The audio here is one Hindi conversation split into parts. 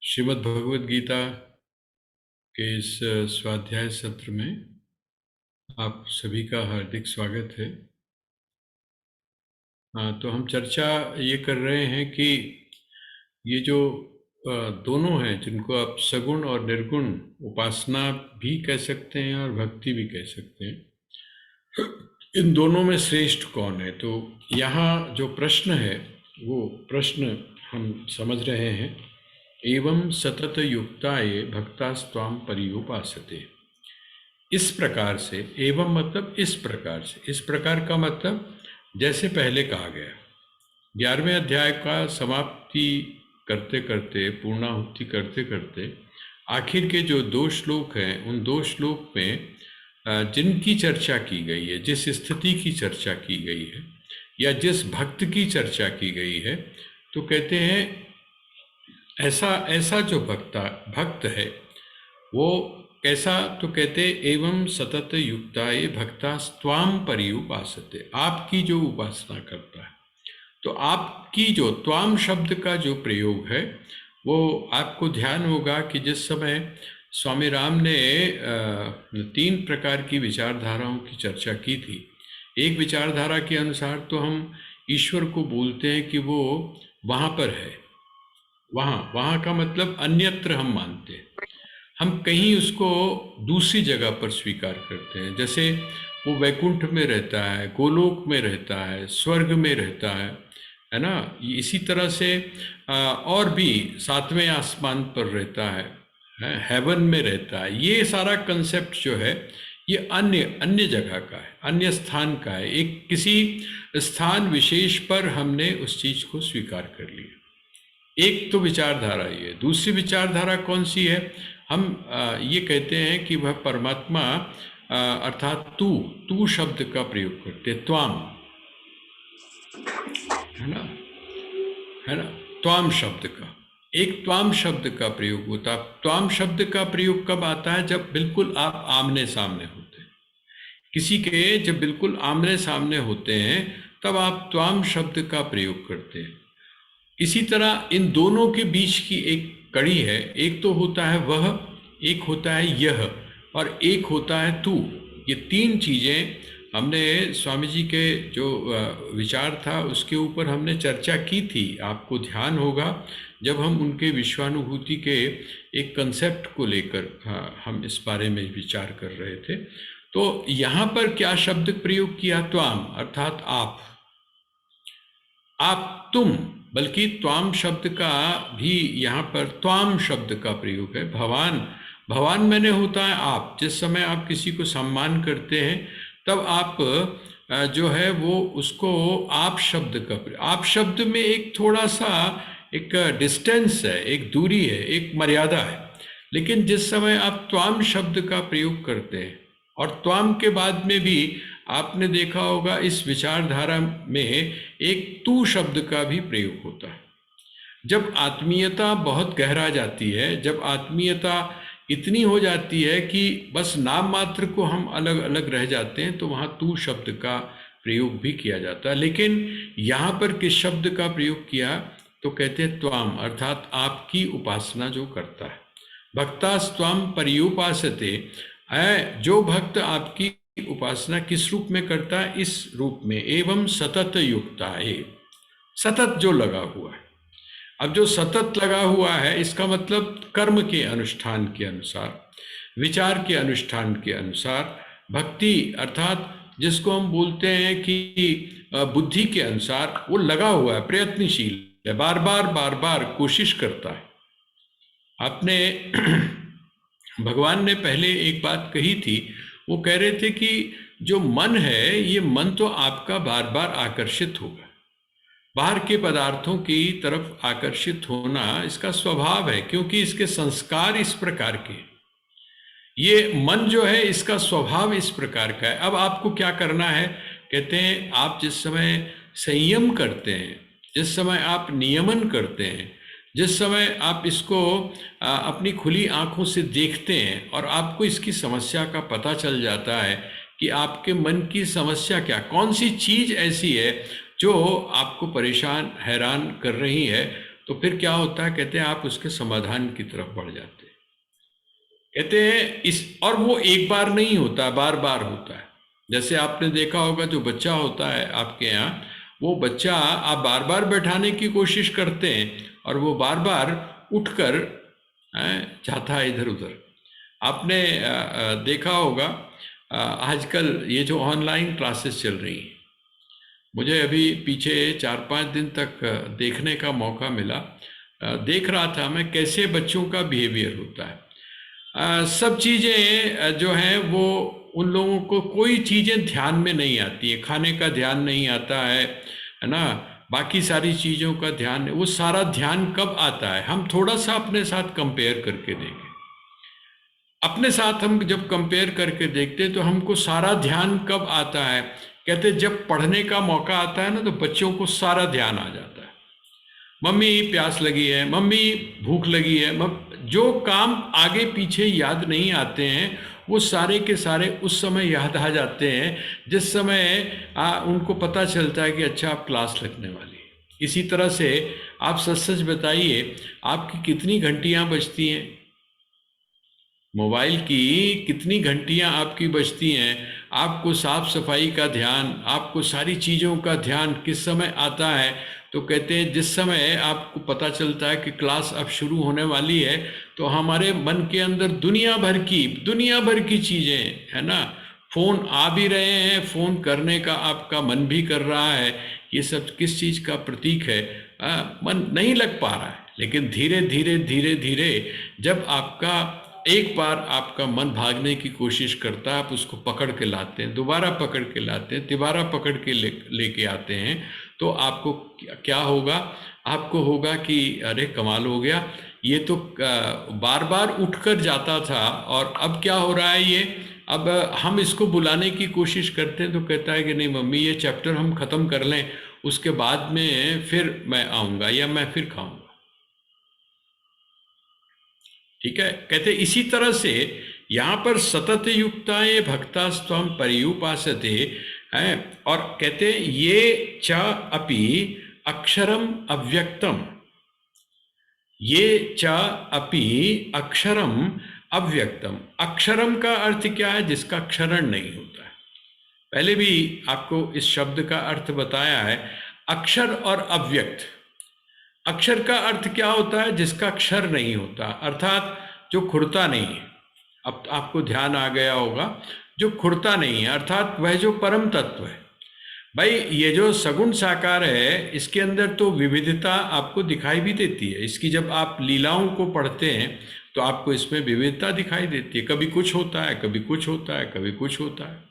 श्रीमद् भगवद गीता के इस स्वाध्याय सत्र में आप सभी का हार्दिक स्वागत है। तो हम चर्चा ये कर रहे हैं कि ये जो दोनों हैं, जिनको आप सगुण और निर्गुण उपासना भी कह सकते हैं और भक्ति भी कह सकते हैं, इन दोनों में श्रेष्ठ कौन है। तो यहाँ जो प्रश्न है वो प्रश्न हम समझ रहे हैं। एवं सतत युक्ताये भक्तास्त्वाम पर्युपासते। इस प्रकार से, एवं मतलब इस प्रकार से, इस प्रकार का मतलब जैसे पहले कहा गया 11वें अध्याय का समाप्ति करते करते, पूर्णाहुति करते करते आखिर के जो 2 श्लोक हैं, उन 2 श्लोक में जिनकी चर्चा की गई है, जिस स्थिति की चर्चा की गई है या जिस भक्त की चर्चा की गई है, तो कहते हैं ऐसा जो भक्त है वो कैसा, तो कहते एवं सतत युक्ताये भक्तास्त्वाम पर्युपासते। आपकी जो उपासना करता है, तो आपकी जो त्वाम शब्द का जो प्रयोग है वो आपको ध्यान होगा कि जिस समय स्वामी राम ने 3 प्रकार की विचारधाराओं की चर्चा की थी। एक विचारधारा के अनुसार तो हम ईश्वर को बोलते हैं कि वो वहाँ पर है, वहाँ का मतलब अन्यत्र हम मानते हैं, हम कहीं उसको दूसरी जगह पर स्वीकार करते हैं। जैसे वो वैकुंठ में रहता है, गोलोक में रहता है, स्वर्ग में रहता है ना। इसी तरह से और भी 7वें आसमान पर रहता है, हेवन में रहता है। ये सारा कंसेप्ट जो है ये अन्य जगह का है, अन्य स्थान का है। एक किसी स्थान विशेष पर हमने उस चीज को स्वीकार कर लिया। एक तो विचारधारा ये। दूसरी विचारधारा कौन सी है? हम ये कहते हैं कि वह परमात्मा अर्थात तू शब्द का प्रयोग करते, त्वाम, है ना, त्वाम शब्द का। एक त्वाम शब्द का प्रयोग होता। त्वाम शब्द का प्रयोग कब आता है? जब बिल्कुल आप आमने सामने होते हैं किसी के, जब बिल्कुल आमने सामने होते हैं तब आप त्वाम शब्द का प्रयोग करते हैं। इसी तरह इन दोनों के बीच की एक कड़ी है। एक तो होता है वह, एक होता है यह, और एक होता है तू। ये 3 चीजें हमने स्वामी जी के जो विचार था उसके ऊपर हमने चर्चा की थी। आपको ध्यान होगा जब हम उनके विश्वानुभूति के एक कंसेप्ट को लेकर हम इस बारे में विचार कर रहे थे। तो यहाँ पर क्या शब्द प्रयोग किया? त्वाम अर्थात आप, तुम, बल्कि त्वाम शब्द का भी यहाँ पर त्वाम शब्द का प्रयोग है। भवान मैंने होता है आप। जिस समय आप किसी को सम्मान करते हैं तब आप जो है वो उसको आप शब्द का प्रयोग, आप शब्द में एक थोड़ा सा एक डिस्टेंस है, एक दूरी है, एक मर्यादा है। लेकिन जिस समय आप त्वाम शब्द का प्रयोग करते हैं, और त्वाम के बाद में भी आपने देखा होगा इस विचारधारा में एक तू शब्द का भी प्रयोग होता है। जब आत्मीयता बहुत गहरा जाती है, जब आत्मीयता इतनी हो जाती है कि बस नाम मात्र को हम अलग अलग रह जाते हैं, तो वहाँ तू शब्द का प्रयोग भी किया जाता है। लेकिन यहाँ पर किस शब्द का प्रयोग किया? तो कहते हैं त्वाम, अर्थात आपकी उपासना जो करता है। भक्तास्त्वाम पर्युपासते, जो भक्त आपकी उपासना किस रूप में करता है? इस रूप में। एवं सतत युक्ता है, सतत जो लगा हुआ है। अब जो सतत लगा हुआ है इसका मतलब कर्म के अनुष्ठान के अनुसार, विचार के अनुष्ठान के अनुसार, भक्ति अर्थात जिसको हम बोलते हैं कि बुद्धि के अनुसार वो लगा हुआ है, प्रयत्नशील है, बार बार कोशिश करता है। आपने भगवान ने पहले एक बात कही थी, वो कह रहे थे कि जो मन है, ये मन तो आपका बार बार आकर्षित होगा। बाहर के पदार्थों की तरफ आकर्षित होना इसका स्वभाव है, क्योंकि इसके संस्कार इस प्रकार के। ये मन जो है इसका स्वभाव इस प्रकार का है। अब आपको क्या करना है? कहते हैं आप जिस समय संयम करते हैं, जिस समय आप नियमन करते हैं, जिस समय आप इसको अपनी खुली आंखों से देखते हैं और आपको इसकी समस्या का पता चल जाता है कि आपके मन की समस्या क्या, कौन सी चीज ऐसी है जो आपको परेशान हैरान कर रही है, तो फिर क्या होता है, कहते हैं आप उसके समाधान की तरफ बढ़ जाते हैं। कहते हैं और वो एक बार नहीं होता, बार बार होता है। जैसे आपने देखा होगा जो बच्चा होता है आपके यहाँ, वो बच्चा आप बार बार बैठाने की कोशिश करते हैं और वो बार बार उठकर जाता है इधर उधर। आपने देखा होगा आजकल ये जो ऑनलाइन क्लासेस चल रही हैं, मुझे अभी पीछे 4-5 दिन तक देखने का मौका मिला। देख रहा था मैं कैसे बच्चों का बिहेवियर होता है। सब चीज़ें जो हैं वो उन लोगों को कोई चीज़ें ध्यान में नहीं आती है, खाने का ध्यान नहीं आता है ना, बाकी सारी चीज़ों का ध्यान, वो सारा ध्यान कब आता है, हम थोड़ा सा अपने साथ कंपेयर करके देखें। अपने साथ हम जब कंपेयर करके देखते हैं तो हमको सारा ध्यान कब आता है, कहते जब पढ़ने का मौका आता है ना, तो बच्चों को सारा ध्यान आ जाता है। मम्मी प्यास लगी है, मम्मी भूख लगी है, जो काम आगे पीछे याद नहीं आते हैं वो सारे के सारे उस समय याद आ जाते हैं जिस समय उनको पता चलता है कि अच्छा आप क्लास लगने वाली है। इसी तरह से आप सच सच बताइए, आपकी कितनी घंटियां बजती हैं, मोबाइल की कितनी घंटियां आपकी बजती हैं, आपको साफ सफाई का ध्यान, आपको सारी चीज़ों का ध्यान किस समय आता है, तो कहते हैं जिस समय आपको पता चलता है कि क्लास अब शुरू होने वाली है, तो हमारे मन के अंदर दुनिया भर की चीज़ें है ना, फ़ोन आ भी रहे हैं, फ़ोन करने का आपका मन भी कर रहा है, ये सब किस चीज़ का प्रतीक है, मन नहीं लग पा रहा है। लेकिन धीरे धीरे धीरे धीरे जब आपका एक बार आपका मन भागने की कोशिश करता है, आप उसको पकड़ के लाते हैं, दोबारा पकड़ के लाते हैं, तिबारा पकड़ के लेके आते हैं, तो आपको क्या होगा, आपको होगा कि अरे कमाल हो गया, ये तो बार बार उठकर जाता था और अब क्या हो रहा है ये, अब हम इसको बुलाने की कोशिश करते हैं तो कहता है कि नहीं मम्मी ये चैप्टर हम ख़त्म कर लें, उसके बाद में फिर मैं आऊँगा या मैं फिर खाऊँगा। ठीक है, कहते इसी तरह से यहाँ पर सतत युक्ताए भक्तास्त्वं पर्युपासते हैं, और कहते ये च अपि अक्षरम अव्यक्तम, ये च अपि अक्षरम अव्यक्तम। अक्षरम का अर्थ क्या है, जिसका क्षरण नहीं होता है। पहले भी आपको इस शब्द का अर्थ बताया है, अक्षर और अव्यक्त। अक्षर का अर्थ क्या होता है, जिसका अक्षर नहीं होता, अर्थात जो खुरता नहीं है। अब आपको ध्यान आ गया होगा, जो खुरता नहीं है, अर्थात वह जो परम तत्व है। भाई ये जो सगुण साकार है, इसके अंदर तो विविधता आपको दिखाई भी देती है। इसकी जब आप लीलाओं को पढ़ते हैं तो आपको इसमें विविधता दिखाई देती है, कभी कुछ होता है, कभी कुछ होता है, कभी कुछ होता है,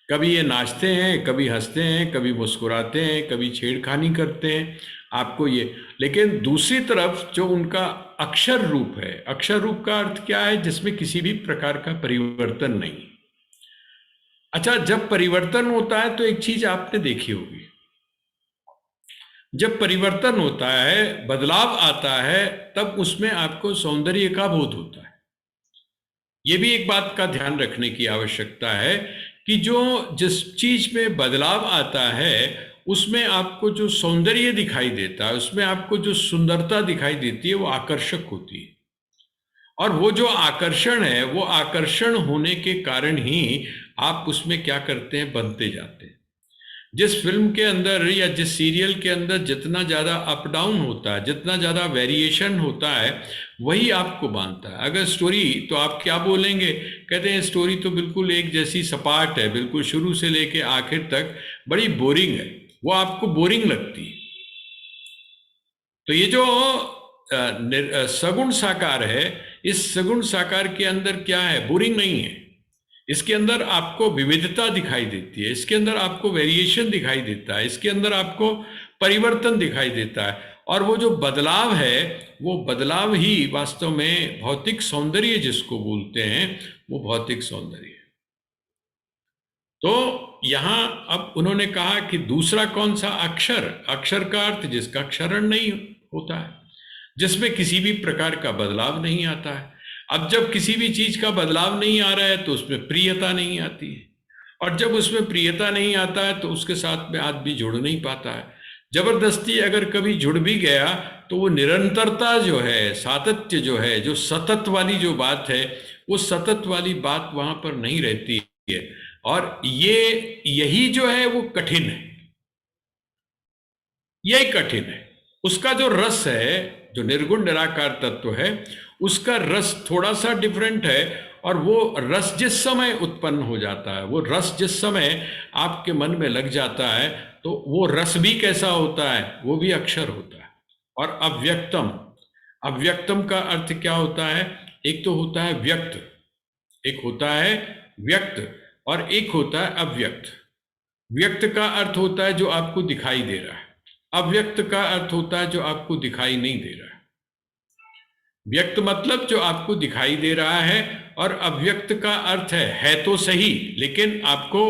कभी ये नाचते हैं, कभी हंसते हैं, कभी मुस्कुराते हैं, कभी छेड़खानी करते हैं, आपको ये। लेकिन दूसरी तरफ जो उनका अक्षर रूप है, अक्षर रूप का अर्थ क्या है, जिसमें किसी भी प्रकार का परिवर्तन नहीं। अच्छा, जब परिवर्तन होता है तो एक चीज आपने देखी होगी, जब परिवर्तन होता है, बदलाव आता है, तब उसमें आपको सौंदर्य का बोध होता है। ये भी एक बात का ध्यान रखने की आवश्यकता है कि जो जिस चीज में बदलाव आता है उसमें आपको जो सौंदर्य दिखाई देता है, उसमें आपको जो सुंदरता दिखाई देती है, वो आकर्षक होती है। और वो जो आकर्षण है, वो आकर्षण होने के कारण ही आप उसमें क्या करते हैं, बनते जाते हैं। जिस फिल्म के अंदर या जिस सीरियल के अंदर जितना ज़्यादा अप डाउन होता है, जितना ज़्यादा वेरिएशन होता है, वही आपको बांधता है। अगर स्टोरी, तो आप क्या बोलेंगे, कहते हैं स्टोरी तो बिल्कुल एक जैसी सपाट है, बिल्कुल शुरू से लेके आखिर तक बड़ी बोरिंग है, वो आपको बोरिंग लगती है। तो ये जो सगुण साकार है, इस सगुण साकार के अंदर क्या है, बोरिंग नहीं है। इसके अंदर आपको विविधता दिखाई देती है, इसके अंदर आपको वेरिएशन दिखाई देता है, इसके अंदर आपको परिवर्तन दिखाई देता है। और वो जो बदलाव है, वो बदलाव ही वास्तव में भौतिक सौंदर्य जिसको बोलते हैं, वो भौतिक सौंदर्य है। तो यहां अब उन्होंने कहा कि दूसरा कौन सा, अक्षर। अक्षर का अर्थ जिसका क्षरण नहीं होता है, जिसमें किसी भी प्रकार का बदलाव नहीं आता है। अब जब किसी भी चीज का बदलाव नहीं आ रहा है तो उसमें प्रियता नहीं आती है, और जब उसमें प्रियता नहीं आता है तो उसके साथ में आदमी जुड़ नहीं पाता है। जबरदस्ती अगर कभी जुड़ भी गया तो वो निरंतरता जो है, सातत्य जो है, जो सतत वाली जो बात है, वो सतत वाली बात वहां पर नहीं रहती है। और यही जो है वो कठिन है, यही कठिन है। उसका जो रस है, जो निर्गुण निराकार तत्व है, उसका रस थोड़ा सा डिफरेंट है। और वो रस जिस समय उत्पन्न हो जाता है, वो रस जिस समय आपके मन में लग जाता है, तो वो रस भी कैसा होता है, वो भी अक्षर होता है। और अव्यक्तम, अव्यक्तम का अर्थ क्या होता है? एक तो होता है व्यक्त, एक होता है व्यक्त, और एक होता है अव्यक्त। व्यक्त का अर्थ होता है जो आपको दिखाई दे रहा है, अव्यक्त का अर्थ होता है जो आपको दिखाई नहीं दे रहा है। व्यक्त मतलब जो आपको दिखाई दे रहा है, और अव्यक्त का अर्थ है तो सही, लेकिन आपको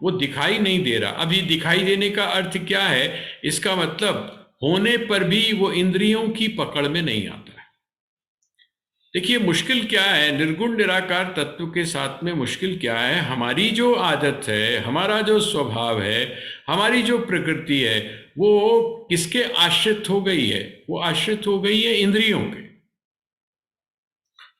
वो दिखाई नहीं दे रहा। अब ये दिखाई देने का अर्थ क्या है? इसका मतलब होने पर भी वो इंद्रियों की पकड़ में नहीं आता है। देखिए मुश्किल क्या है निर्गुण निराकार तत्व के साथ में, मुश्किल क्या है? हमारी जो आदत है, हमारा जो स्वभाव है, हमारी जो प्रकृति है, वो किसके आश्रित हो गई है? वो आश्रित हो गई है इंद्रियों के।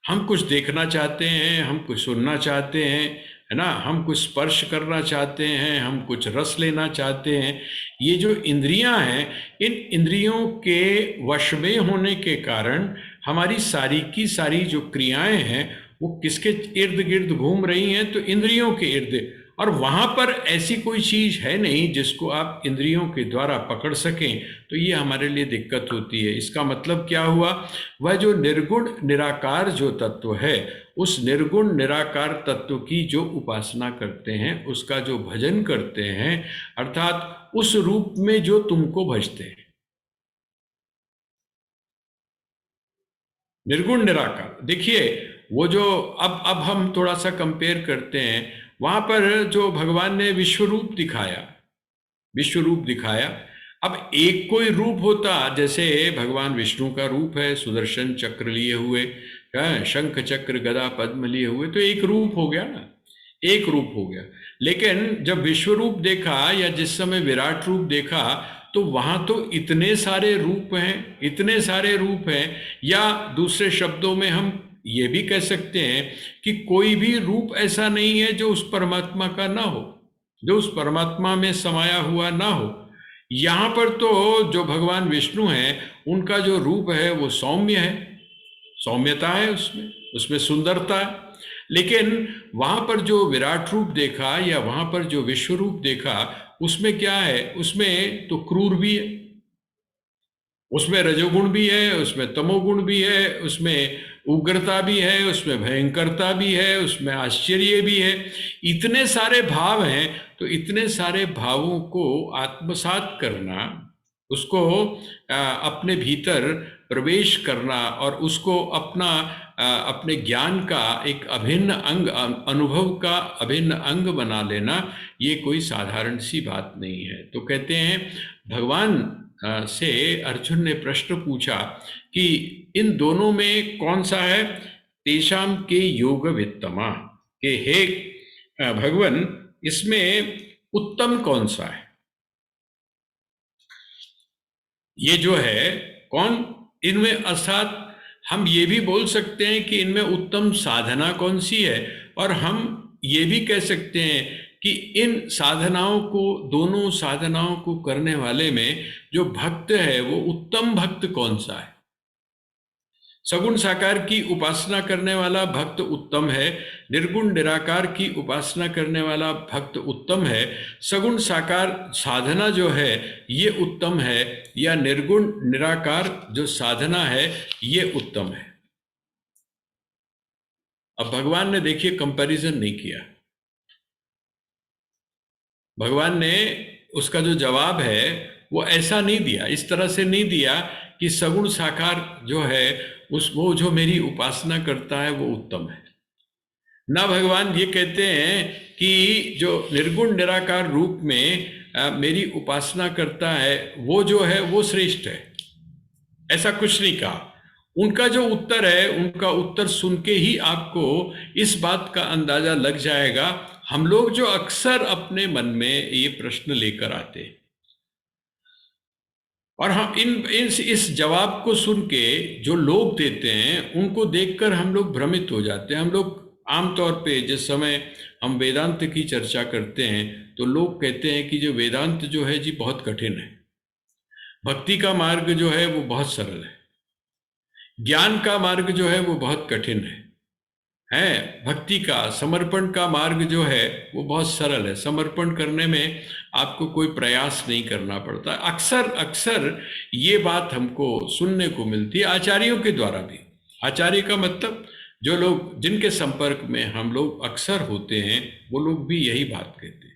हम कुछ देखना चाहते हैं, हम कुछ सुनना चाहते हैं, है ना, हम कुछ स्पर्श करना चाहते हैं, हम कुछ रस लेना चाहते हैं। ये जो इंद्रियां हैं, इन इंद्रियों के वश में होने के कारण हमारी सारी की सारी जो क्रियाएं हैं वो किसके इर्द गिर्द घूम रही हैं? तो इंद्रियों के इर्द। और वहां पर ऐसी कोई चीज है नहीं जिसको आप इंद्रियों के द्वारा पकड़ सकें, तो ये हमारे लिए दिक्कत होती है। इसका मतलब क्या हुआ? वह जो निर्गुण निराकार जो तत्व है, उस निर्गुण निराकार तत्व की जो उपासना करते हैं, उसका जो भजन करते हैं, अर्थात उस रूप में जो तुमको भजते हैं, निर्गुण निराकार। देखिए वो जो अब हम थोड़ा सा कंपेयर करते हैं, वहां पर जो भगवान ने विश्व रूप दिखाया, विश्व रूप दिखाया। अब एक कोई रूप होता, जैसे भगवान विष्णु का रूप है सुदर्शन चक्र लिए हुए, शंख चक्र गदा पद्म लिए हुए, तो एक रूप हो गया ना, एक रूप हो गया। लेकिन जब विश्व रूप देखा या जिस समय विराट रूप देखा, तो वहां तो इतने सारे रूप हैं, इतने सारे रूप हैं। या दूसरे शब्दों में हम ये भी कह सकते हैं कि कोई भी रूप ऐसा नहीं है जो उस परमात्मा का ना हो, जो उस परमात्मा में समाया हुआ ना हो। यहाँ पर तो जो भगवान विष्णु हैं, उनका जो रूप है वो सौम्य है, सौम्यता है उसमें, उसमें सुंदरता है। लेकिन वहां पर जो विराट रूप देखा या वहां पर जो विश्व रूप देखा, उसमें क्या है? उसमें तो क्रूर भी है, उसमें रजोगुण भी है, उसमें तमोगुण भी है, उसमें उग्रता भी है, उसमें भयंकरता भी है, उसमें आश्चर्य भी है। इतने सारे भाव हैं, तो इतने सारे भावों को आत्मसात करना, उसको अपने भीतर प्रवेश करना और उसको अपने ज्ञान का एक अभिन्न अंग, अनुभव का अभिन्न अंग बना लेना, ये कोई साधारण सी बात नहीं है। तो कहते हैं भगवान से अर्जुन ने प्रश्न पूछा कि इन दोनों में कौन सा है? तेषाम के योग वित्तमा, के हे भगवान, इसमें उत्तम कौन सा है? ये जो है कौन इनमें, अर्थात हम ये भी बोल सकते हैं कि इनमें उत्तम साधना कौन सी है, और हम ये भी कह सकते हैं कि इन साधनाओं को, दोनों साधनाओं को करने वाले में जो भक्त है वो उत्तम भक्त कौन सा है? सगुण साकार की उपासना करने वाला भक्त उत्तम है, निर्गुण निराकार की उपासना करने वाला भक्त उत्तम है। सगुण साकार साधना जो है ये उत्तम है, या निर्गुण निराकार जो साधना है ये उत्तम है? अब भगवान ने देखिए कंपैरिजन नहीं किया। भगवान ने उसका जो जवाब है वो ऐसा नहीं दिया, इस तरह से नहीं दिया कि सगुण साकार जो है वो जो मेरी उपासना करता है वो उत्तम है। ना भगवान ये कहते हैं कि जो निर्गुण निराकार रूप में मेरी उपासना करता है वो जो है वो श्रेष्ठ है, ऐसा कुछ नहीं कहा। उनका जो उत्तर है, उनका उत्तर सुन के ही आपको इस बात का अंदाजा लग जाएगा। हम लोग जो अक्सर अपने मन में ये प्रश्न लेकर आते हैं, और हम इस जवाब को सुन के जो लोग देते हैं उनको देखकर हम लोग भ्रमित हो जाते हैं। हम लोग आमतौर पे जिस समय हम वेदांत की चर्चा करते हैं तो लोग कहते हैं कि जो वेदांत जो है जी बहुत कठिन है, भक्ति का मार्ग जो है वो बहुत सरल है, ज्ञान का मार्ग जो है वो बहुत कठिन है, भक्ति का समर्पण का मार्ग जो है वो बहुत सरल है, समर्पण करने में आपको कोई प्रयास नहीं करना पड़ता। अक्सर अक्सर ये बात हमको सुनने को मिलती है आचार्यों के द्वारा भी। आचार्य का मतलब जो लोग जिनके संपर्क में हम लोग अक्सर होते हैं वो लोग भी यही बात कहते हैं।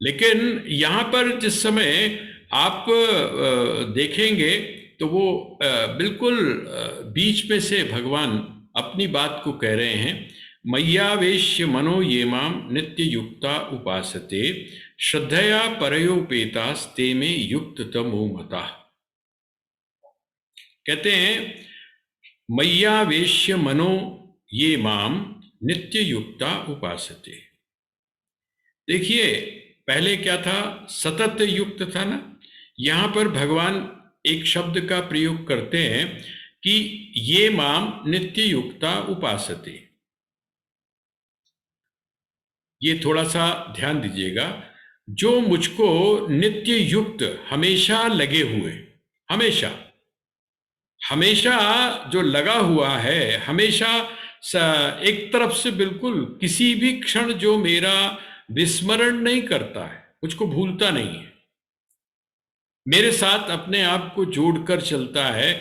लेकिन यहाँ पर जिस समय आप देखेंगे तो वो बिल्कुल बीच में से भगवान अपनी बात को कह रहे हैं, मय्यावेश्य मनो ये माम नित्य युक्ता उपासते श्रद्धया परयोपेतास्ते में युक्त तमो मता। कहते हैं मय्यावेश्य मनो ये माम नित्य युक्ता उपासते। देखिए पहले क्या था, सतत युक्त था ना। यहां पर भगवान एक शब्द का प्रयोग करते हैं कि ये माम नित्य युक्ता उपासते। ये थोड़ा सा ध्यान दीजिएगा, जो मुझको नित्य युक्त हमेशा लगे हुए, हमेशा हमेशा जो लगा हुआ है, हमेशा एक तरफ से बिल्कुल किसी भी क्षण जो मेरा विस्मरण नहीं करता है, मुझको भूलता नहीं है, मेरे साथ अपने आप को जोड़कर चलता है,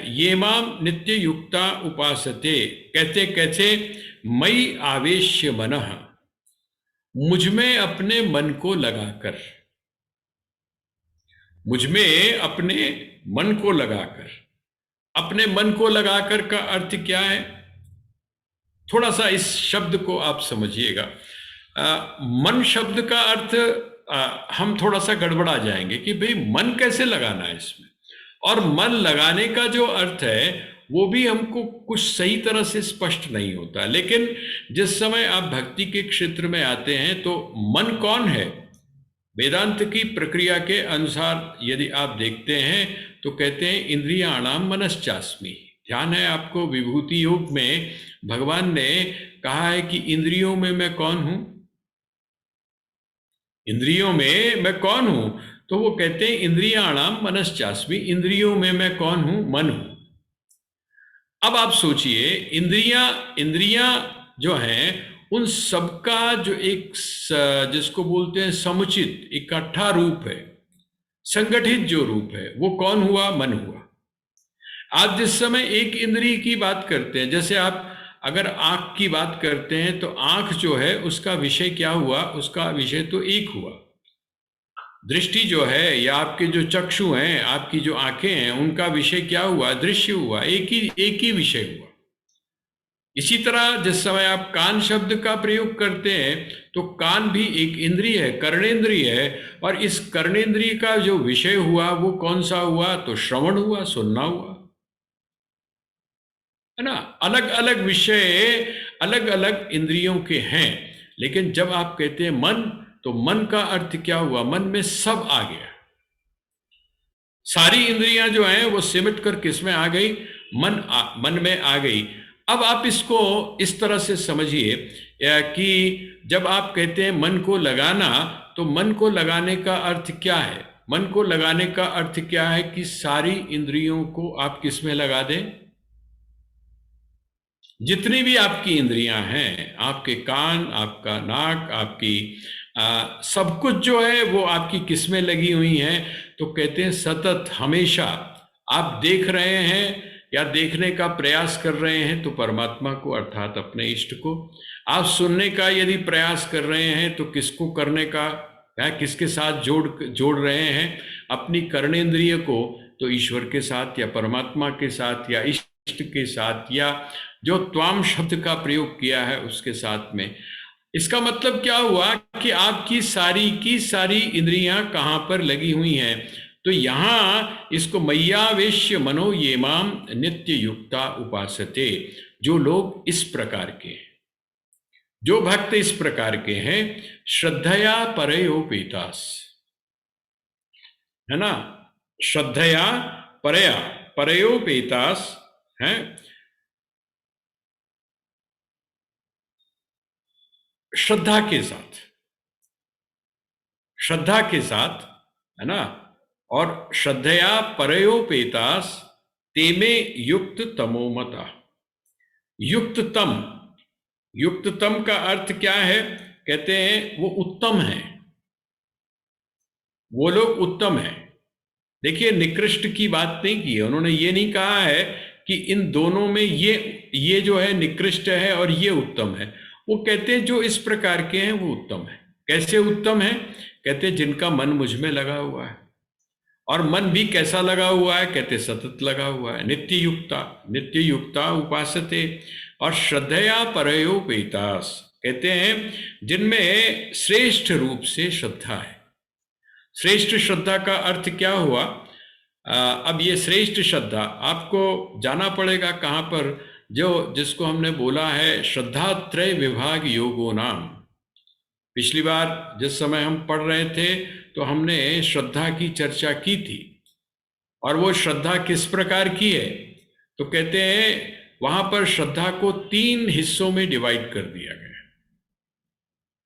ये माम नित्य युक्ता उपासते। कहते कहते मई आवेश्य मनः, मुझ में अपने मन को लगाकर, मुझ में अपने मन को लगाकर। अपने मन को लगाकर का अर्थ क्या है, थोड़ा सा इस शब्द को आप समझिएगा। मन शब्द का अर्थ हम थोड़ा सा गड़बड़ा जाएंगे कि भाई मन कैसे लगाना है इसमें, और मन लगाने का जो अर्थ है वो भी हमको कुछ सही तरह से स्पष्ट नहीं होता। लेकिन जिस समय आप भक्ति के क्षेत्र में आते हैं तो मन कौन है, वेदांत की प्रक्रिया के अनुसार यदि आप देखते हैं तो कहते हैं इंद्रियाणाम मनश्चास्मि। ध्यान है आपको, विभूति योग में भगवान ने कहा है कि इंद्रियों में मैं कौन हूं, इंद्रियों में मैं कौन हूं, तो वो कहते हैं इंद्रियाणाम मनश्चास्मि, इंद्रियों में मैं कौन हूं, मन हूं। अब आप सोचिए, इंद्रियां जो हैं उन सबका जो एक जिसको बोलते हैं समुचित इकट्ठा रूप है, संगठित जो रूप है, वो कौन हुआ, मन हुआ। आप जिस समय एक इंद्रिय की बात करते हैं, जैसे आप अगर आंख की बात करते हैं तो आंख जो है उसका विषय क्या हुआ, उसका विषय तो एक हुआ। दृष्टि जो है या आपके जो चक्षु हैं, आपकी जो आंखें हैं, उनका विषय क्या हुआ, दृश्य हुआ, एक ही विषय हुआ। इसी तरह जिस समय आप कान शब्द का प्रयोग करते हैं तो कान भी एक इंद्रिय है, कर्णेंद्रिय है, और इस कर्णेंद्रिय का जो विषय हुआ वो कौन सा हुआ, तो श्रवण हुआ, सुनना हुआ, है ना। अलग अलग विषय अलग अलग इंद्रियों के हैं। लेकिन जब आप कहते हैं मन, तो मन का अर्थ क्या हुआ, मन में सब आ गया, सारी इंद्रियां जो हैं वो सिमट कर किस में आ गई, मन में आ गई। अब आप इसको इस तरह से समझिए कि जब आप कहते हैं मन को लगाना, तो मन को लगाने का अर्थ क्या है, मन को लगाने का अर्थ क्या है कि सारी इंद्रियों को आप किस में लगा दें, जितनी भी आपकी इंद्रियां हैं, आपके कान, आपका नाक, आपकी सब कुछ जो है वो आपकी किस में लगी हुई हैं, तो कहते हैं सतत, हमेशा आप देख रहे हैं या देखने का प्रयास कर रहे हैं तो परमात्मा को, अर्थात अपने इष्ट को। आप सुनने का यदि प्रयास कर रहे हैं तो किसको करने का है, किसके साथ जोड़ रहे हैं, अपनी कर्णेंद्रिय को, तो ईश्वर के साथ या परमात्मा के साथ या इष्ट के साथ, या जो त्वाम शब्द का प्रयोग किया है उसके साथ में। इसका मतलब क्या हुआ कि आपकी सारी की सारी इंद्रियां कहां पर लगी हुई हैं, तो यहां इसको मय्यावेश्य मनो ये माम नित्य युक्ता उपासते। जो लोग इस प्रकार के हैं, जो भक्त इस प्रकार के हैं, श्रद्धया परयोपेतास, है ना, श्रद्धया परया, परयोपेतास है, श्रद्धा के साथ, श्रद्धा के साथ, है ना, और श्रद्धया परयोपेतास तेमे युक्त तमोमता। युक्ततम, युक्ततम का अर्थ क्या है? कहते हैं वो उत्तम है, वो लोग उत्तम है। देखिए, निकृष्ट की बात नहीं की है उन्होंने, ये नहीं कहा है कि इन दोनों में ये जो है निकृष्ट है और ये उत्तम है। वो कहते हैं जो इस प्रकार के हैं वो उत्तम है। कैसे उत्तम है? कहते हैं जिनका मन मुझ में लगा हुआ है, और मन भी कैसा लगा हुआ है? कहते सतत लगा हुआ है। नित्य युक्ता, नित्य युक्ता उपासते, और श्रद्धया परयोपेतास, कहते हैं जिनमें श्रेष्ठ रूप से श्रद्धा है। श्रेष्ठ श्रद्धा का अर्थ क्या हुआ? अब ये श्रेष्ठ श्रद्धा आपको जाना पड़ेगा कहाँ पर, जो जिसको हमने बोला है श्रद्धा त्रय विभाग योगो नाम। पिछली बार जिस समय हम पढ़ रहे थे तो हमने श्रद्धा की चर्चा की थी, और वो श्रद्धा किस प्रकार की है? तो कहते हैं वहां पर श्रद्धा को 3 हिस्सों में डिवाइड कर दिया गया।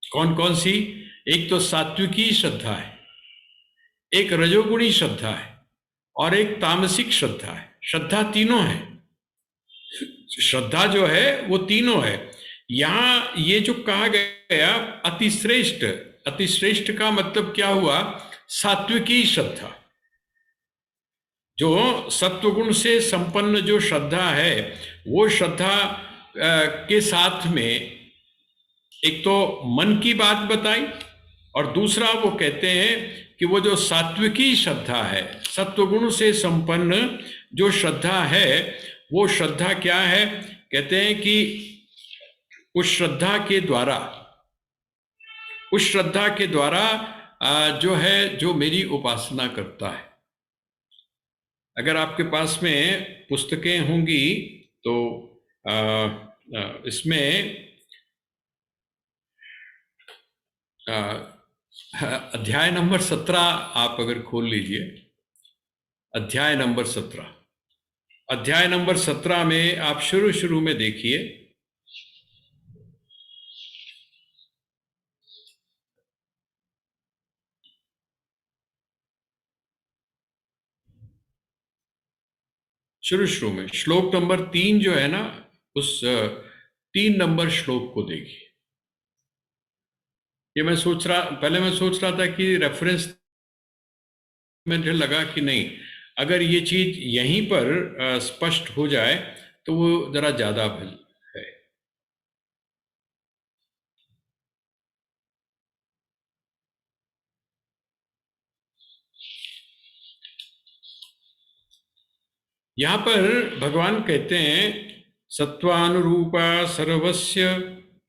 कौन कौन सी? एक तो सात्विकी श्रद्धा है, एक रजोगुणी श्रद्धा है, और एक तामसिक श्रद्धा है। श्रद्धा तीनों है, श्रद्धा जो है वो तीनों है। यहां ये जो कहा गया अतिश्रेष्ठ, अतिश्रेष्ठ का मतलब क्या हुआ? सात्विकी श्रद्धा, जो सत्वगुण से संपन्न जो श्रद्धा है, वो श्रद्धा के साथ में एक तो मन की बात बताई, और दूसरा वो कहते हैं कि वो जो सात्विकी श्रद्धा है, सत्वगुण से संपन्न जो श्रद्धा है, वो श्रद्धा क्या है? कहते हैं कि उस श्रद्धा के द्वारा, उस श्रद्धा के द्वारा जो है, जो मेरी उपासना करता है। अगर आपके पास में पुस्तकें होंगी तो इसमें अध्याय नंबर 17 आप अगर खोल लीजिए, अध्याय नंबर 17, अध्याय नंबर 17 में आप शुरू में देखिए, शुरू में श्लोक नंबर 3 जो है ना, उस 3 नंबर श्लोक को देखिए। ये पहले मैं सोच रहा था कि रेफरेंस में मुझे लगा कि नहीं, अगर ये चीज यहीं पर स्पष्ट हो जाए तो वो जरा ज्यादा भल है। यहां पर भगवान कहते हैं सत्वानुरूपा सर्वस्य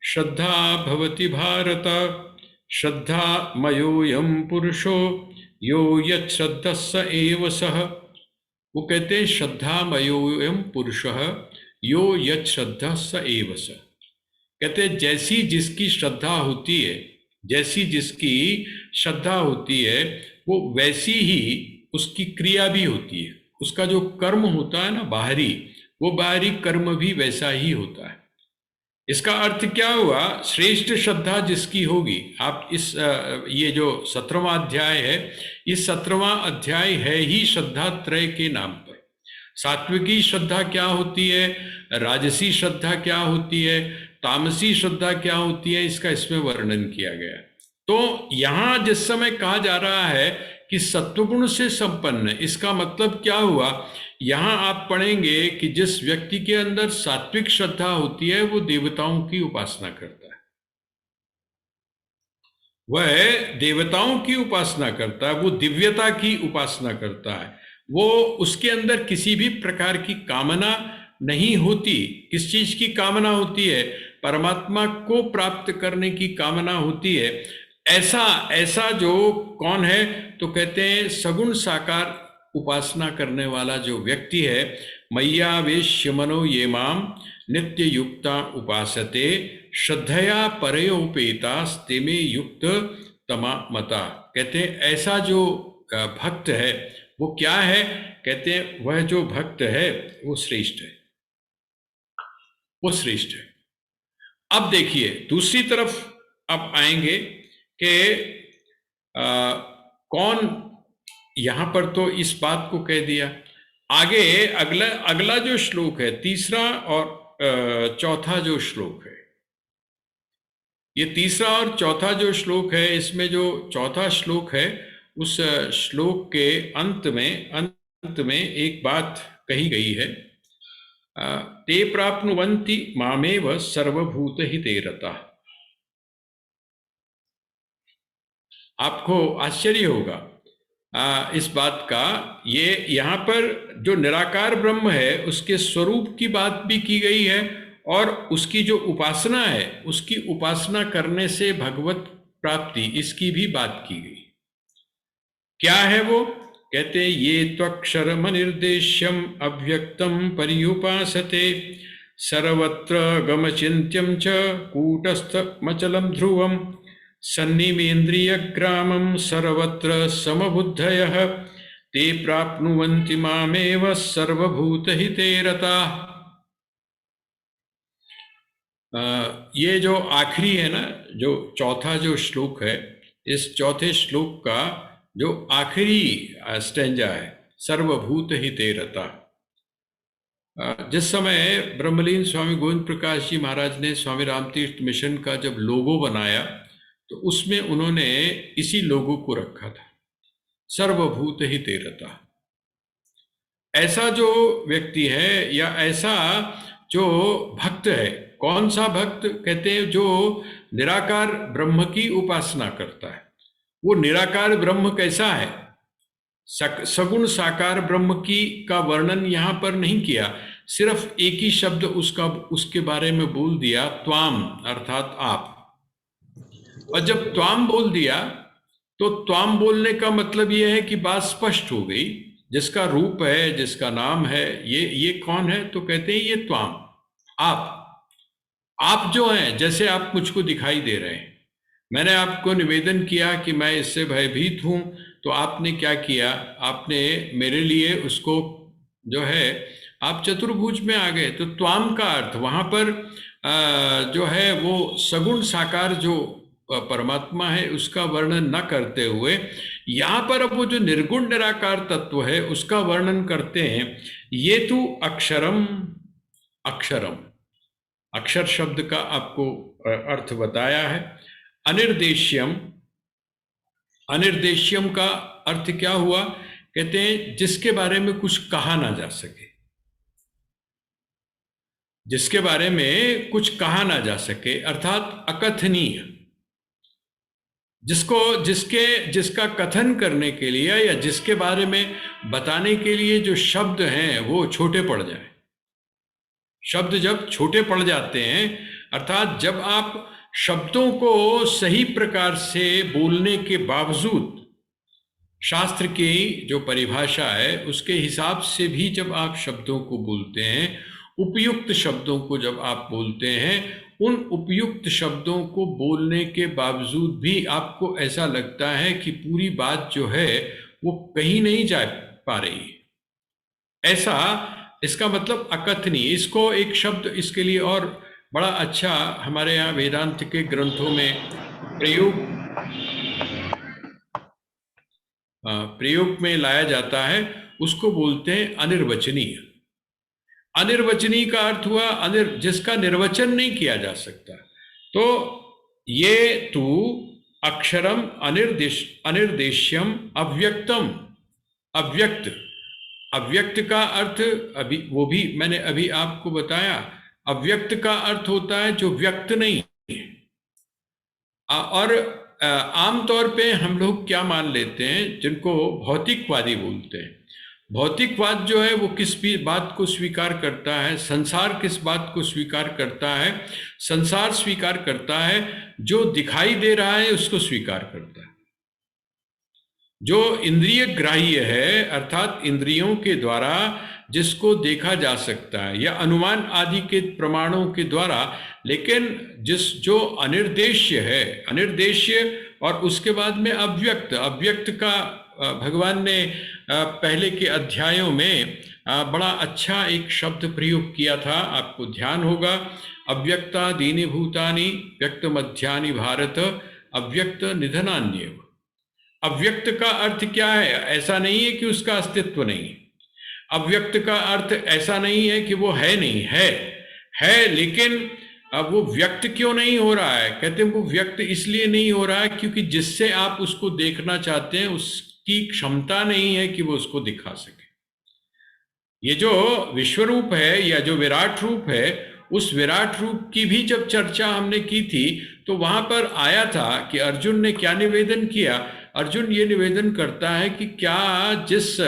श्रद्धा भवति भारत, श्रद्धा मयोयम पुरुषो यो यत् श्रद्धः स एव सः। वो कहते हैं श्रद्धा मयोयम पुरुषः यो यत् श्रद्धः स एव सः। कहते हैं जैसी जिसकी श्रद्धा होती है, जैसी जिसकी श्रद्धा होती है, वो वैसी ही उसकी क्रिया भी होती है। उसका जो कर्म होता है ना बाहरी, वो बाहरी कर्म भी वैसा ही होता है। इसका अर्थ क्या हुआ? श्रेष्ठ श्रद्धा जिसकी होगी, आप इस ये जो 17वां अध्याय है, इस 17वां अध्याय है ही श्रद्धा त्रय के नाम पर। सात्विकी श्रद्धा क्या होती है, राजसी श्रद्धा क्या होती है, तामसी श्रद्धा क्या होती है, इसका इसमें वर्णन किया गया। तो यहां जिस समय कहा जा रहा है कि सत्वगुण से संपन्न, इसका मतलब क्या हुआ? यहां आप पढ़ेंगे कि जिस व्यक्ति के अंदर सात्विक श्रद्धा होती है वो देवताओं की उपासना करता है, वह देवताओं की उपासना करता है, वो दिव्यता की उपासना करता है, वो उसके अंदर किसी भी प्रकार की कामना नहीं होती। किस चीज की कामना होती है? परमात्मा को प्राप्त करने की कामना होती है। ऐसा ऐसा जो कौन है? तो कहते हैं सगुण साकार उपासना करने वाला जो व्यक्ति है, मय्यावेश्य मनो ये माम नित्य युक्ता उपासते श्रद्धया परयोपेतास्ते में युक्त तमा मता। कहते हैं ऐसा जो भक्त है वो क्या है? कहते हैं वह जो भक्त है वो श्रेष्ठ है, वो श्रेष्ठ है। अब देखिए दूसरी तरफ अब आएंगे कि कौन, यहां पर तो इस बात को कह दिया। आगे अगला अगला जो श्लोक है, तीसरा और चौथा जो श्लोक है, ये तीसरा और चौथा जो श्लोक है, इसमें जो चौथा श्लोक है उस श्लोक के अंत में एक बात कही गई है, ते प्राप्नुवन्ति मामेव सर्वभूतहिते रताः। आपको आश्चर्य होगा इस बात का, ये यहाँ पर जो निराकार ब्रह्म है उसके स्वरूप की बात भी की गई है और उसकी जो उपासना है उसकी उपासना करने से भगवत प्राप्ति, इसकी भी बात की गई। क्या है वो? कहते ये त्वक्षरमनिर्देश्यम अव्यक्तम पर्युपासते सर्वत्र गमचिन्त्यम च कूटस्थमचलम ध्रुवम सन्निमेन्द्रियग्रामं सर्वत्र समबुद्धयः ते प्राप्नुवन्ति मामेव सर्वभूतहिते रताः। ये जो आखिरी है ना, जो चौथा जो श्लोक है, इस चौथे श्लोक का जो आखिरी स्टेंजा है, सर्वभूतहिते रताः। जिस समय ब्रह्मलीन स्वामी गोविंद प्रकाश जी महाराज ने स्वामी रामतीर्थ मिशन का जब लोगो बनाया तो उसमें उन्होंने इसी लोगो को रखा था, सर्वभूतहिते रताः। ऐसा जो व्यक्ति है या ऐसा जो भक्त है, कौन सा भक्त? कहते हैं जो निराकार ब्रह्म की उपासना करता है। वो निराकार ब्रह्म कैसा है? सगुण साकार ब्रह्म की का वर्णन यहां पर नहीं किया, सिर्फ एक ही शब्द उसके बारे में बोल दिया, त्वाम, अर्थात आप। और जब त्वाम बोल दिया तो त्वाम बोलने का मतलब यह है कि बात स्पष्ट हो गई, जिसका रूप है, जिसका नाम है, ये कौन है? तो कहते हैं ये त्वाम, आप जो हैं, जैसे आप मुझको दिखाई दे रहे हैं। मैंने आपको निवेदन किया कि मैं इससे भयभीत हूं, तो आपने क्या किया? आपने मेरे लिए उसको जो है, आप चतुर्भुज में आ गए। तो त्वाम का अर्थ वहां पर जो है वो सगुण साकार जो परमात्मा है उसका वर्णन न करते हुए यहां पर अब वो जो निर्गुण निराकार तत्व है उसका वर्णन करते हैं। ये तो अक्षरम, अक्षरम, अक्षर शब्द का आपको अर्थ बताया है। अनिर्देश्यम, अनिर्देश्यम का अर्थ क्या हुआ? कहते हैं जिसके बारे में कुछ कहा ना जा सके, जिसके बारे में कुछ कहा ना जा सके, अर्थात अकथनीय, जिसका कथन करने के लिए या जिसके बारे में बताने के लिए जो शब्द हैं वो छोटे पड़ जाए। शब्द जब छोटे पड़ जाते हैं, अर्थात जब आप शब्दों को सही प्रकार से बोलने के बावजूद शास्त्र की जो परिभाषा है उसके हिसाब से भी जब आप शब्दों को बोलते हैं, उपयुक्त शब्दों को जब आप बोलते हैं, उन उपयुक्त शब्दों को बोलने के बावजूद भी आपको ऐसा लगता है कि पूरी बात जो है वो कहीं नहीं जा पा रही, ऐसा इसका मतलब अकथनीय। इसको एक शब्द इसके लिए और बड़ा अच्छा हमारे यहाँ वेदांत के ग्रंथों में प्रयोग में लाया जाता है, उसको बोलते हैं अनिर्वचनीय। अनिर्वचनीय का अर्थ हुआ जिसका निर्वचन नहीं किया जा सकता। तो ये तू अक्षरम अनिर्देश्यम अव्यक्तम, अव्यक्त, अव्यक्त का अर्थ वो भी मैंने अभी आपको बताया। अव्यक्त का अर्थ होता है जो व्यक्त नहीं है। और आमतौर पे हम लोग क्या मान लेते हैं, जिनको भौतिकवादी बोलते हैं। भौतिकवाद जो है वो किस भी बात को स्वीकार करता है? संसार किस बात को स्वीकार करता है? संसार स्वीकार करता है जो दिखाई दे रहा है उसको स्वीकार करता है। जो इंद्रिय ग्राह्य है, अर्थात इंद्रियों के द्वारा जिसको देखा जा सकता है या अनुमान आदि के प्रमाणों के द्वारा, लेकिन जो अनिर्देश्य है, अनिर्देश्य और उसके बाद में अव्यक्त, अव्यक्त का भगवान ने पहले के अध्यायों में बड़ा अच्छा एक शब्द प्रयोग किया था, आपको ध्यान होगा, अव्यक्ता दीनि भूतानि व्यक्त मध्यानि भारत अव्यक्त निधनान्येव। अव्यक्त का अर्थ क्या है? ऐसा नहीं है कि उसका अस्तित्व नहीं है। अव्यक्त का अर्थ ऐसा नहीं है कि वो है नहीं, है लेकिन अब वो व्यक्त क्यों नहीं हो रहा है? कहते हैं वो व्यक्त इसलिए नहीं हो रहा है क्योंकि जिससे आप उसको देखना चाहते हैं उसकी क्षमता नहीं है कि वो उसको दिखा सके। ये जो विश्व रूप है या जो विराट रूप है, उस विराट रूप की भी जब चर्चा हमने की थी तो वहां पर आया था कि अर्जुन ने क्या निवेदन किया। अर्जुन ये निवेदन करता है कि क्या जिस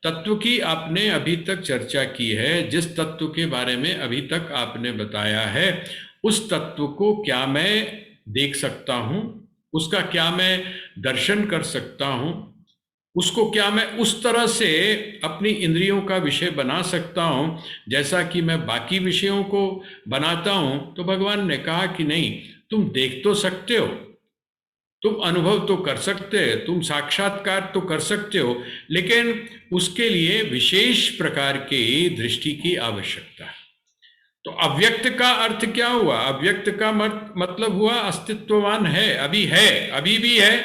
तत्व की आपने अभी तक चर्चा की है, जिस तत्व के बारे में अभी तक आपने बताया है, उस तत्व को क्या मैं देख सकता हूं? उसका क्या मैं दर्शन कर सकता हूं? उसको क्या मैं उस तरह से अपनी इंद्रियों का विषय बना सकता हूं जैसा कि मैं बाकी विषयों को बनाता हूं? तो भगवान ने कहा कि नहीं, तुम देख तो सकते हो, तुम अनुभव तो कर सकते हो, तुम साक्षात्कार तो कर सकते हो, लेकिन उसके लिए विशेष प्रकार की दृष्टि की आवश्यकता है। तो अव्यक्त का अर्थ क्या हुआ? अव्यक्त का मतलब हुआ अस्तित्ववान है, अभी भी है,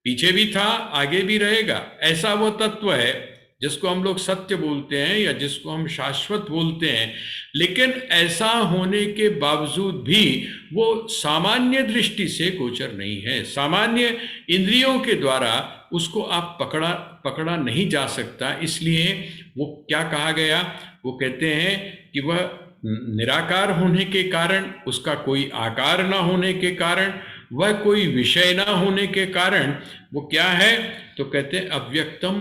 पीछे भी था, आगे भी रहेगा, ऐसा वो तत्व है जिसको हम लोग सत्य बोलते हैं या जिसको हम शाश्वत बोलते हैं। लेकिन ऐसा होने के बावजूद भी वो सामान्य दृष्टि से गोचर नहीं है। सामान्य इंद्रियों के द्वारा उसको आप पकड़ा नहीं जा सकता। इसलिए वो क्या कहा गया? वो कहते हैं कि वह निराकार होने के कारण, उसका कोई आकार ना होने के कारण, वह कोई विषय ना होने के कारण वो क्या है? तो कहते हैं अव्यक्तम,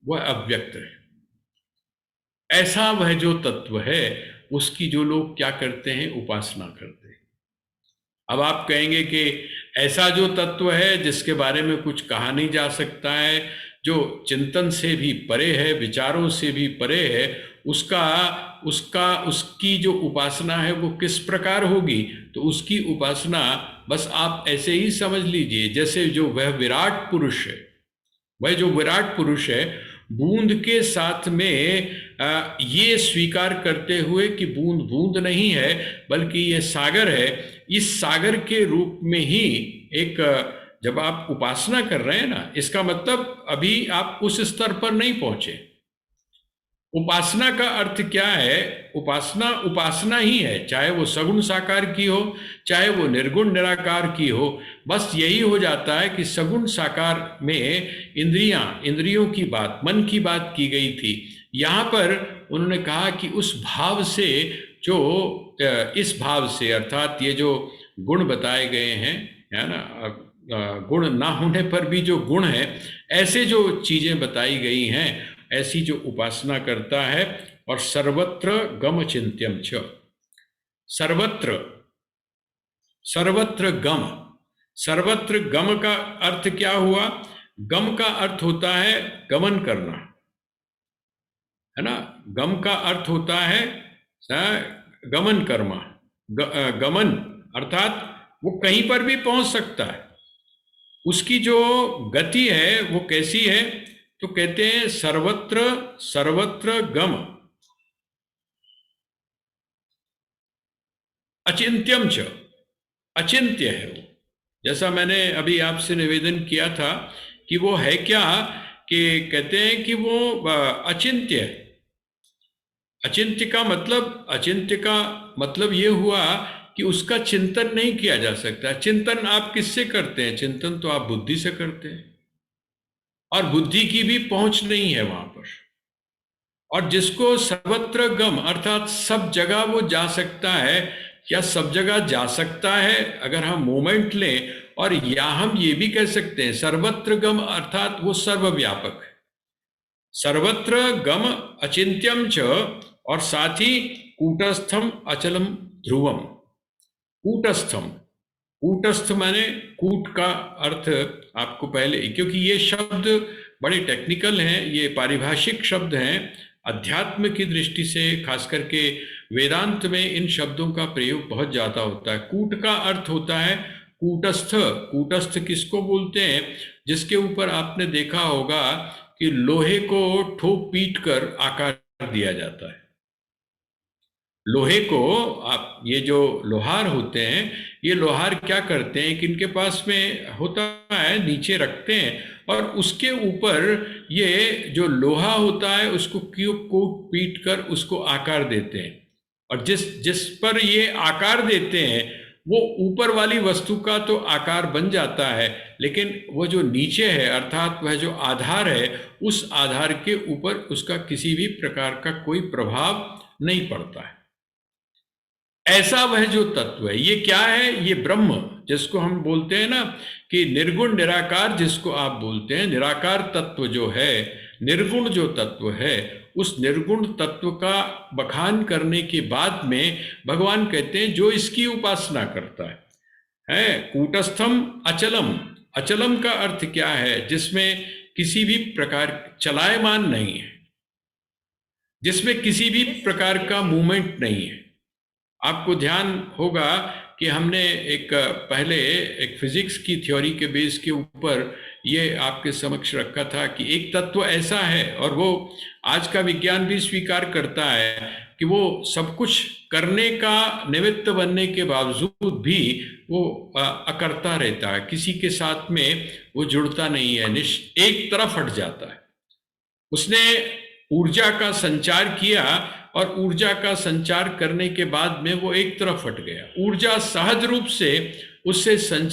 वह अव्यक्त है। ऐसा वह जो तत्व है उसकी जो लोग क्या करते हैं? उपासना करते हैं। अब आप कहेंगे कि ऐसा जो तत्व है जिसके बारे में कुछ कहा नहीं जा सकता है, जो चिंतन से भी परे है, विचारों से भी परे है, उसकी जो उपासना है वो किस प्रकार होगी? तो उसकी उपासना बस आप ऐसे ही समझ लीजिए जैसे जो वह विराट पुरुष है, वह जो विराट पुरुष है, बूंद के साथ में ये स्वीकार करते हुए कि बूंद बूंद नहीं है बल्कि ये सागर है, इस सागर के रूप में ही एक जब आप उपासना कर रहे हैं ना, इसका मतलब अभी आप उस स्तर पर नहीं पहुंचे। उपासना का अर्थ क्या है? उपासना ही है, चाहे वो सगुण साकार की हो, चाहे वो निर्गुण निराकार की हो। बस यही हो जाता है कि सगुण साकार में इंद्रियों की बात, मन की बात की गई थी। यहाँ पर उन्होंने कहा कि उस भाव से, जो इस भाव से, अर्थात ये जो गुण बताए गए हैं, है ना, गुण ना होने पर भी जो गुण है, ऐसे जो चीजें बताई गई हैं, ऐसी जो उपासना करता है। और सर्वत्र गम चिंत्यम च, सर्वत्र गम, सर्वत्र गम का अर्थ क्या हुआ? गम का अर्थ होता है गमन करना, है ना। गम का अर्थ होता है गमन कर्मा, गमन अर्थात वो कहीं पर भी पहुंच सकता है। उसकी जो गति है वो कैसी है? तो कहते हैं सर्वत्र गम अचिंत्यम च, अचिंत्य है वो। जैसा मैंने अभी आपसे निवेदन किया था कि वो है क्या, कि कहते हैं कि वो अचिंत्य है। अचिंत्य का मतलब ये हुआ कि उसका चिंतन नहीं किया जा सकता। चिंतन आप किससे करते हैं? चिंतन तो आप बुद्धि से करते हैं, और बुद्धि की भी पहुंच नहीं है वहां पर। और जिसको सर्वत्र गम अर्थात सब जगह वो जा सकता है, या सब जगह जा सकता है अगर हम मोमेंट लें, और या हम ये भी कह सकते हैं सर्वत्र गम अर्थात वो सर्वव्यापक है। सर्वत्र गम अचिंत्यम च, और साथ ही कूटस्थम अचलम ध्रुवम। कूटस्थ माने कूट का अर्थ आपको पहले, क्योंकि ये शब्द बड़े टेक्निकल हैं, ये पारिभाषिक शब्द हैं। अध्यात्म की दृष्टि से खास करके वेदांत में इन शब्दों का प्रयोग बहुत ज्यादा होता है। कूट का अर्थ होता है कूटस्थ, कूटस्थ किसको बोलते हैं? जिसके ऊपर आपने देखा होगा कि लोहे को ठोक पीट कर आकार दिया जाता है। लोहे को, आप ये जो लोहार होते हैं, ये लोहार क्या करते हैं कि इनके पास में होता है, नीचे रखते हैं और उसके ऊपर ये जो लोहा होता है उसको कूट पीट कर उसको आकार देते हैं। और जिस जिस पर ये आकार देते हैं वो ऊपर वाली वस्तु का तो आकार बन जाता है, लेकिन वो जो नीचे है अर्थात वह जो आधार है, उस आधार के ऊपर उसका किसी भी प्रकार का कोई प्रभाव नहीं पड़ता है। ऐसा वह जो तत्व है, ये क्या है? ये ब्रह्म, जिसको हम बोलते हैं ना कि निर्गुण निराकार, जिसको आप बोलते हैं निराकार तत्व जो है, निर्गुण जो तत्व है, उस निर्गुण तत्व का बखान करने के बाद में भगवान कहते हैं जो इसकी उपासना करता है कूटस्थम अचलम। अचलम का अर्थ क्या है? जिसमें किसी भी प्रकार चलायमान नहीं है, जिसमें किसी भी प्रकार का मूवमेंट नहीं है। आपको ध्यान होगा कि हमने एक पहले एक फिजिक्स की थ्योरी के बेस के ऊपर ये आपके समक्ष रखा था कि एक तत्व ऐसा है, और वो आज का विज्ञान भी स्वीकार करता है कि वो सब कुछ करने का निमित्त बनने के बावजूद भी वो अकर्ता रहता है, किसी के साथ में वो जुड़ता नहीं है, एक तरफ हट जाता है। उसने ऊर्जा का संचार किया और ऊर्जा का संचार करने के बाद में वो एक तरफ हट गया। ऊर्जा सहज रूप से उससे संचार